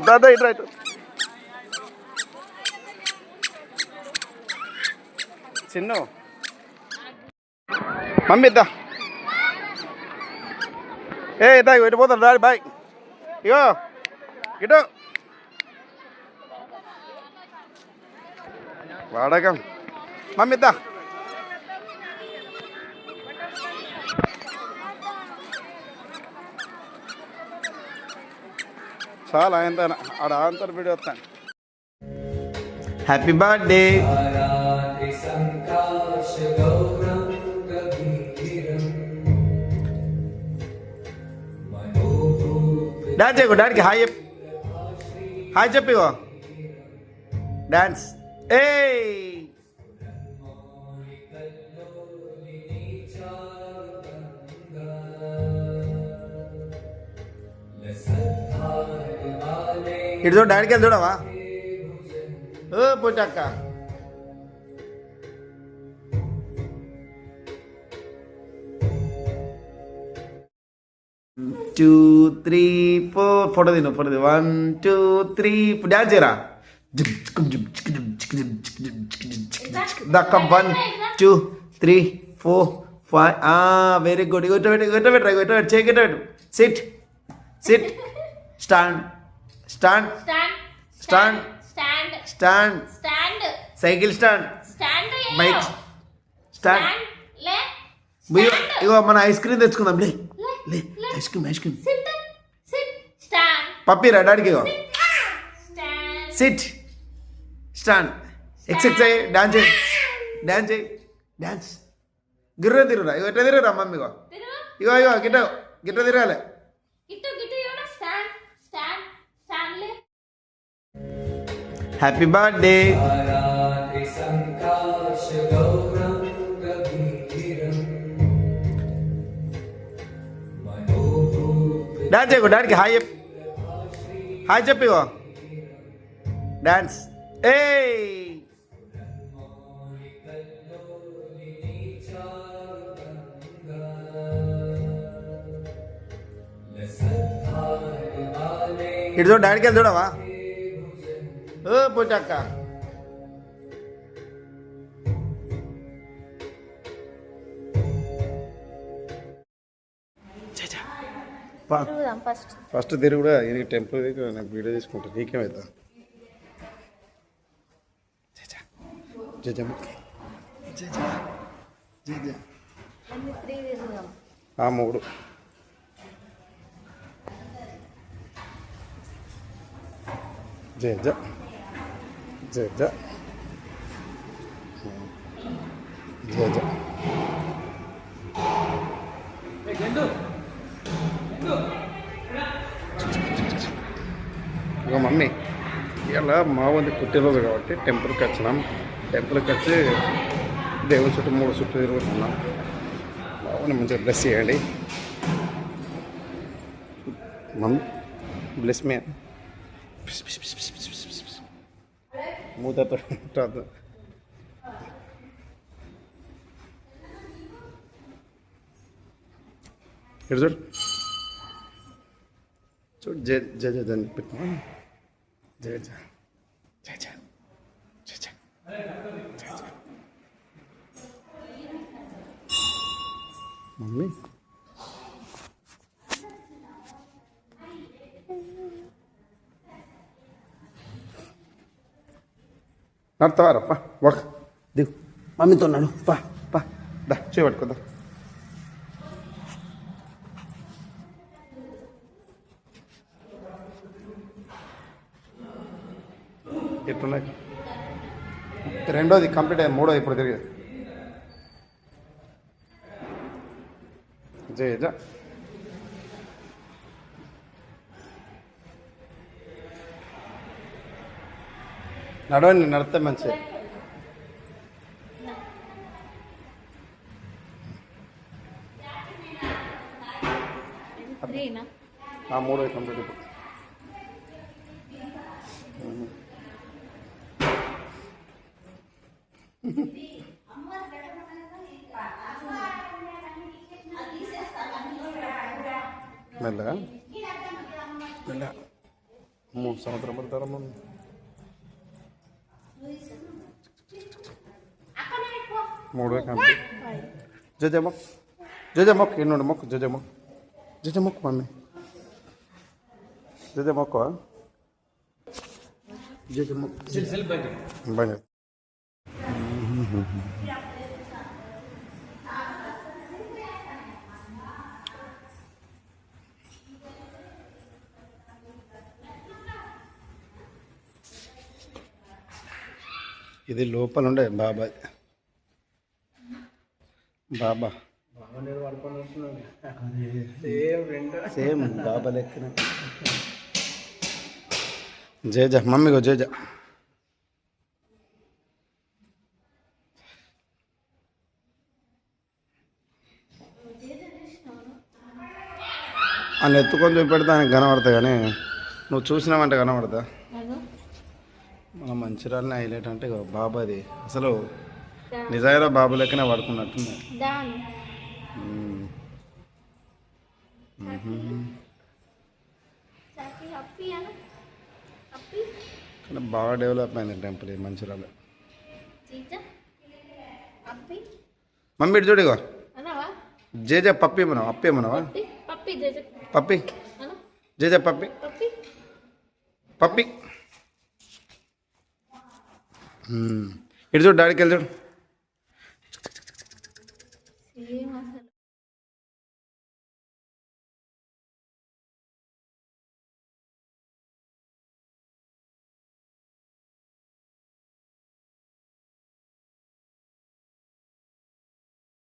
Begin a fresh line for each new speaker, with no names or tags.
దాదా ఇటు రైట్ చిన్న మమ్మీ ఇద్దా ఏ ఇద్దా ఇటు పోతాడు డాడీ బాయ్ ఇగో ఇటు వాడకం మమ్మీ ఇద్దా చాలా ఆయన ఆడ ఆంతర్ వీడియో వస్తాను హ్యాపీ బర్త్డే డాన్స్ చేయకు డాడీకి హాయ్ చెప్పు హాయ్ చెప్పిగో డాన్స్ ఏ ఇటు చూడు డాడీకి వెళ్ళి చూడవా ఓ పుట్టక్క 2 3 4 ఫోటో తిను 1 2 3 డాన్స్ చేయరా దక్క 1 2 3 4 5 వెరీ గుడ్ గొట్ట పెట్టు sit stand cycle stand bike stand ఇగో మన ఐస్ క్రీమ్ తెచ్చుకుందాం లే ఐస్ క్రీమ్ పప్పీరా డాడీకి ఇగో sit stand exercise dance dance గిర్ర తిరుగురా ఇగో ఎట్లా తిరుగురా మమ్మీ ఇగో గిట్ట తిరగాలి హ్యాపీ బర్త్డే డాన్స్ చేయకు డాడీకి హాయ్ చెప్పిగో డాన్స్ ఏ ఇటు చూడు డాడీకి వెళ్ళి చూడవా ఓ పుట్టక్క ఫస్ట్ తిరుగుడా టెంపుల్ దగ్గర నాకు వీడియో తీసుకుంటా నీకేమవుతా మూడు జయ ఇక మమ్మీ ఇలా మా వంది పుట్టినరోజు కాబట్టి టెంపుల్కి వచ్చినాం టెంపుల్కి వచ్చి దేవుని చుట్టూ 3 చుట్టూ తిరుగుతున్నాం బాగుంది మంచిగా బ్లెస్ చేయండి మమ్మీ బ్లెస్ మీ మూతతో ఇటు చూడు చూడు జయ దాన్ని పెట్టినా జయ మమ్మీ నడతావారప్ప ఒక దిగు మమ్మీతో నడు పా దా చేయబట్టుకోదా ఎట్లున్నాయి రెండోది కంప్లీట్ అయ్యింది మూడోది ఇప్పుడు తిరిగేది జయ నడవండి నడితే మంచిది మూడోది కంప్లీట్ ఇప్పుడు మెల్లగా 3 సంవత్సరం పడతారా మమ్మీ? మూడు కంప్లీట్. జజ మొక్, జజ మొక్, ఎన్నుండి మొక్, జజ మొక్, జజ మొక్ మమ్మీ, జజ మొక్క, జజ మొక్ బండి. ఇది లోపల ఉండే బాబా, బాబా సేమ్ బాబా లెక్కన. జేజ మమ్మీగో జేజ. అని ఎత్తుకొని చూపెడితే ఆయనకు కనబడతాయి, కానీ నువ్వు చూసినావంటే కనబడతా. మన మంచిర్యాలని హైలైట్ అంటే బాబాది అసలు నిజాయిరా బాబు లెక్కనే పడుకున్నట్టుంది. కానీ బాగా డెవలప్ అయింది టెంపుల్ ఈ మంచిర్యాల. మమ్మీ ఇటు చూడిగో, జేజ పప్పి ఏమన్నావా? అప్పి ఏమన్నావా? పప్పి జేజ పప్పి పప్పి. ఇటు చూడు, డాడీకి వెళ్ళి చూడు.